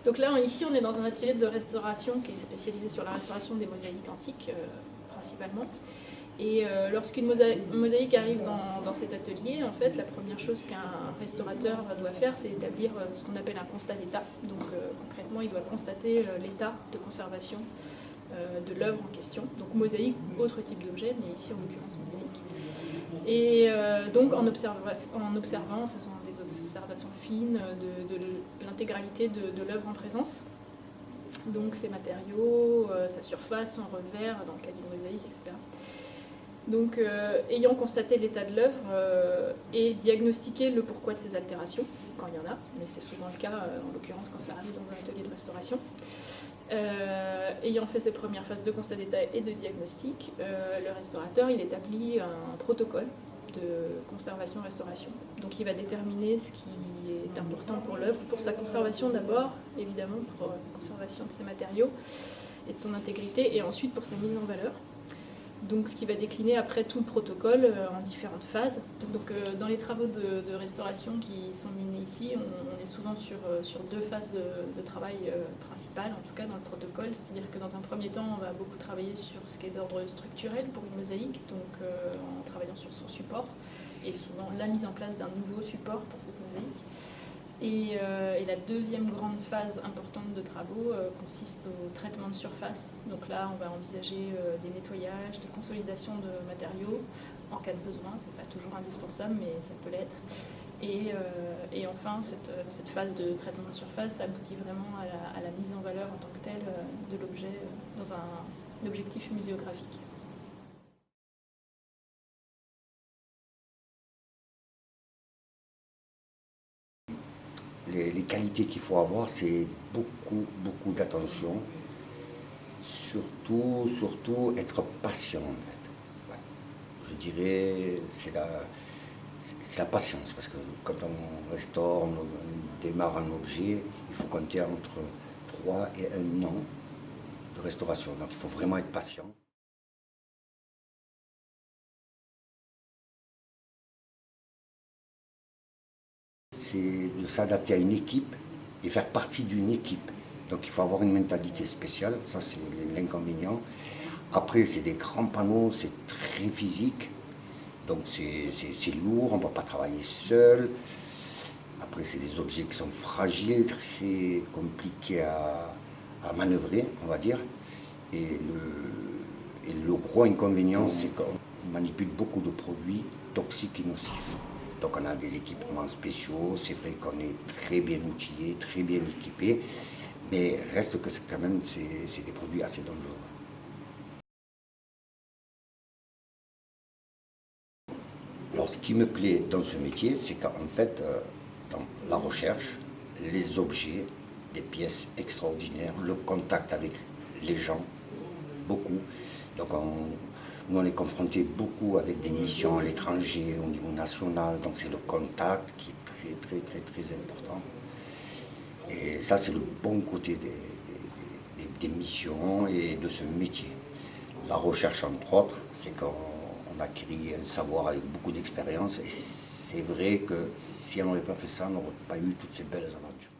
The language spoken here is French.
Donc là, ici, on est dans un atelier de restauration qui est spécialisé sur la restauration des mosaïques antiques, principalement. Et lorsqu'une mosaïque arrive dans cet atelier, en fait, la première chose qu'un restaurateur doit faire, c'est établir ce qu'on appelle un constat d'état. Donc concrètement, il doit constater l'état de conservation de l'œuvre en question. Donc mosaïque ou autre type d'objet, mais ici en l'occurrence mosaïque. Et donc en observant, en faisant des observations fines de l'intégralité de l'œuvre en présence, donc ses matériaux, sa surface, son revers, dans le cas d'une mosaïque, etc. Donc, ayant constaté l'état de l'œuvre et diagnostiqué le pourquoi de ces altérations, quand il y en a, mais c'est souvent le cas, en l'occurrence quand ça arrive dans un atelier de restauration, ayant fait ces premières phases de constat d'état et de diagnostic, le restaurateur il établit un protocole de conservation-restauration. Donc il va déterminer ce qui est important pour l'œuvre, pour sa conservation d'abord, évidemment, pour la conservation de ses matériaux et de son intégrité, et ensuite pour sa mise en valeur. Donc, ce qui va décliner après tout le protocole en différentes phases. Donc, dans les travaux de restauration qui sont menés ici, on est souvent sur deux phases de travail principales, en tout cas dans le protocole. C'est-à-dire que dans un premier temps, on va beaucoup travailler sur ce qui est d'ordre structurel pour une mosaïque, donc en travaillant sur son support, et souvent la mise en place d'un nouveau support pour cette mosaïque. Et la deuxième grande phase importante de travaux consiste au traitement de surface. Donc là, on va envisager des nettoyages, des consolidations de matériaux en cas de besoin. Ce n'est pas toujours indispensable, mais ça peut l'être. Et enfin, cette phase de traitement de surface aboutit vraiment à la mise en valeur en tant que telle de l'objet dans un objectif muséographique. Les qualités qu'il faut avoir, c'est beaucoup d'attention. Surtout être patient en fait. Ouais. Je dirais c'est la patience parce que quand on restaure, on démarre un objet, il faut compter entre 3 et 1 an de restauration. Donc il faut vraiment être patient. C'est de s'adapter à une équipe et faire partie d'une équipe. Donc il faut avoir une mentalité spéciale, ça c'est l'inconvénient. Après c'est des grands panneaux, c'est très physique, donc c'est lourd, on ne va pas travailler seul. Après c'est des objets qui sont fragiles, très compliqués à manœuvrer, on va dire. Et le gros inconvénient, c'est qu'on manipule beaucoup de produits toxiques et nocifs. Donc on a des équipements spéciaux, c'est vrai qu'on est très bien outillé, très bien équipé, mais reste que quand même c'est des produits assez dangereux. Alors ce qui me plaît dans ce métier, c'est qu'en fait, dans la recherche, les objets, des pièces extraordinaires, le contact avec les gens, beaucoup. Donc nous on est confronté beaucoup avec des missions à l'étranger, au niveau national, donc c'est le contact qui est très important. Et ça c'est le bon côté des missions et de ce métier. La recherche entre autres, c'est qu'on acquis un savoir avec beaucoup d'expérience et c'est vrai que si on n'aurait pas fait ça, on n'aurait pas eu toutes ces belles aventures.